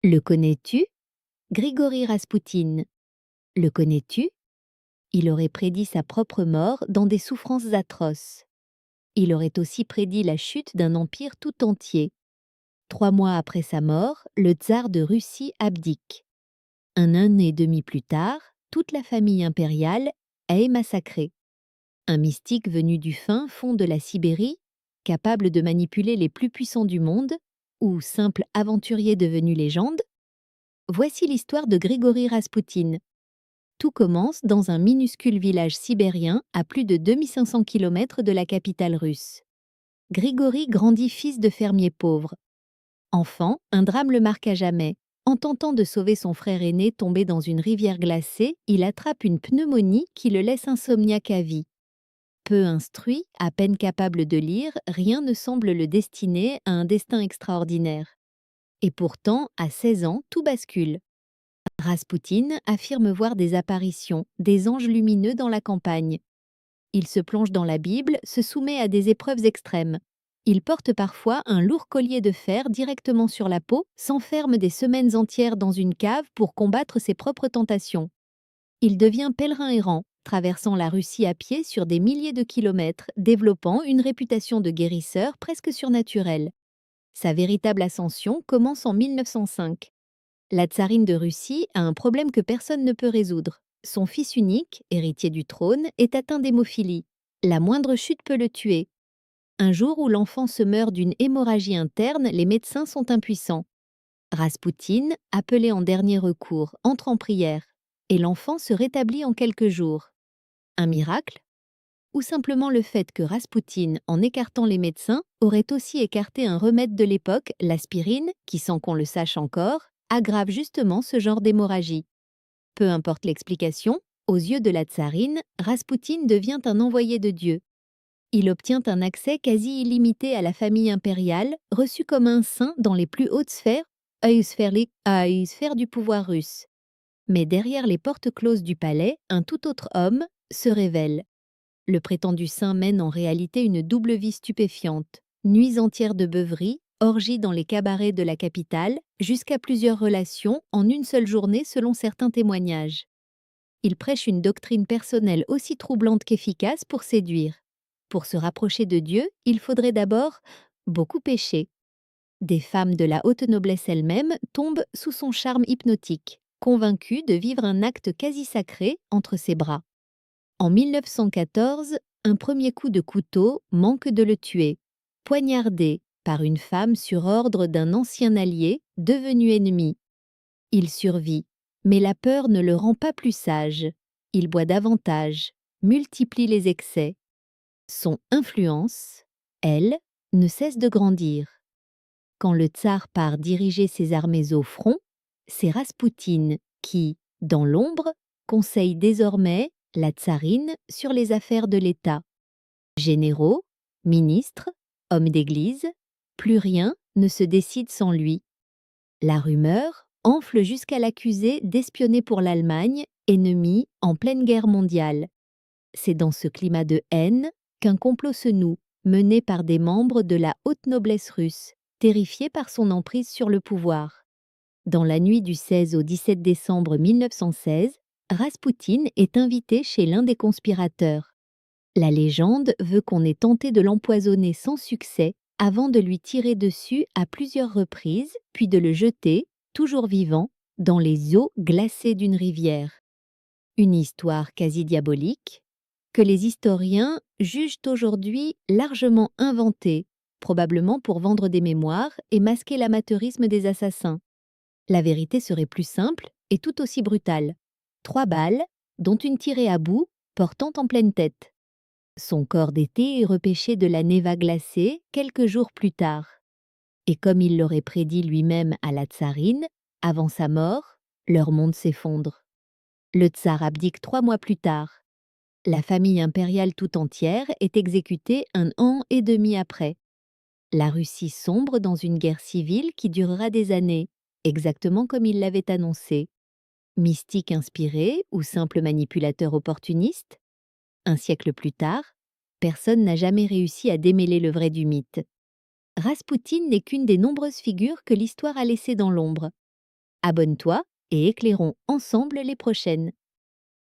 Le connais-tu? Grigori Raspoutine. Le connais-tu? Il aurait prédit sa propre mort dans des souffrances atroces. Il aurait aussi prédit la chute d'un empire tout entier. 3 mois après sa mort, le tsar de Russie abdique. Un an et demi plus tard, toute la famille impériale est massacrée. Un mystique venu du fin fond de la Sibérie, capable de manipuler les plus puissants du monde, ou simple aventurier devenu légende? Voici l'histoire de Grigori Raspoutine. Tout commence dans un minuscule village sibérien à plus de 2500 km de la capitale russe. Grigori grandit fils de fermier pauvre. Enfant, un drame le marque à jamais. En tentant de sauver son frère aîné tombé dans une rivière glacée, il attrape une pneumonie qui le laisse insomniaque à vie. Peu instruit, à peine capable de lire, rien ne semble le destiner à un destin extraordinaire. Et pourtant, à 16 ans, tout bascule. Raspoutine affirme voir des apparitions, des anges lumineux dans la campagne. Il se plonge dans la Bible, se soumet à des épreuves extrêmes. Il porte parfois un lourd collier de fer directement sur la peau, s'enferme des semaines entières dans une cave pour combattre ses propres tentations. Il devient pèlerin errant, traversant la Russie à pied sur des milliers de kilomètres, développant une réputation de guérisseur presque surnaturelle. Sa véritable ascension commence en 1905. La tsarine de Russie a un problème que personne ne peut résoudre. Son fils unique, héritier du trône, est atteint d'hémophilie. La moindre chute peut le tuer. Un jour où l'enfant se meurt d'une hémorragie interne, les médecins sont impuissants. Raspoutine, appelé en dernier recours, entre en prière, et l'enfant se rétablit en quelques jours. Un miracle? Ou simplement le fait que Raspoutine, en écartant les médecins, aurait aussi écarté un remède de l'époque, l'aspirine, qui, sans qu'on le sache encore, aggrave justement ce genre d'hémorragie. Peu importe l'explication, aux yeux de la tsarine, Raspoutine devient un envoyé de Dieu. Il obtient un accès quasi illimité à la famille impériale, reçu comme un saint dans les plus hautes sphères, sphères du pouvoir russe. Mais derrière les portes closes du palais, un tout autre homme se révèle. Le prétendu saint mène en réalité une double vie stupéfiante, nuits entières de beuverie, orgies dans les cabarets de la capitale, jusqu'à plusieurs relations en une seule journée selon certains témoignages. Il prêche une doctrine personnelle aussi troublante qu'efficace pour séduire. Pour se rapprocher de Dieu, il faudrait d'abord beaucoup pécher. Des femmes de la haute noblesse elles-mêmes tombent sous son charme hypnotique, convaincues de vivre un acte quasi sacré entre ses bras. En 1914, un premier coup de couteau manque de le tuer. Poignardé par une femme sur ordre d'un ancien allié devenu ennemi. Il survit, mais la peur ne le rend pas plus sage. Il boit davantage, multiplie les excès. Son influence, elle, ne cesse de grandir. Quand le tsar part diriger ses armées au front, c'est Raspoutine qui, dans l'ombre, conseille désormais la tsarine sur les affaires de l'État. Généraux, ministres, hommes d'église, plus rien ne se décide sans lui. La rumeur enfle jusqu'à l'accuser d'espionner pour l'Allemagne, ennemie en pleine guerre mondiale. C'est dans ce climat de haine qu'un complot se noue, mené par des membres de la haute noblesse russe, terrifiés par son emprise sur le pouvoir. Dans la nuit du 16 au 17 décembre 1916, Raspoutine est invité chez l'un des conspirateurs. La légende veut qu'on ait tenté de l'empoisonner sans succès avant de lui tirer dessus à plusieurs reprises, puis de le jeter, toujours vivant, dans les eaux glacées d'une rivière. Une histoire quasi diabolique, que les historiens jugent aujourd'hui largement inventée, probablement pour vendre des mémoires et masquer l'amateurisme des assassins. La vérité serait plus simple et tout aussi brutale. 3 balles, dont une tirée à bout, portant en pleine tête. Son corps d'été est repêché de la Neva glacée quelques jours plus tard. Et comme il l'aurait prédit lui-même à la tsarine, avant sa mort, leur monde s'effondre. Le tsar abdique 3 mois plus tard. La famille impériale tout entière est exécutée 1 an et demi après. La Russie sombre dans une guerre civile qui durera des années, exactement comme il l'avait annoncé. Mystique inspiré ou simple manipulateur opportuniste? Un siècle plus tard, personne n'a jamais réussi à démêler le vrai du mythe. Raspoutine n'est qu'une des nombreuses figures que l'histoire a laissées dans l'ombre. Abonne-toi et éclairons ensemble les prochaines.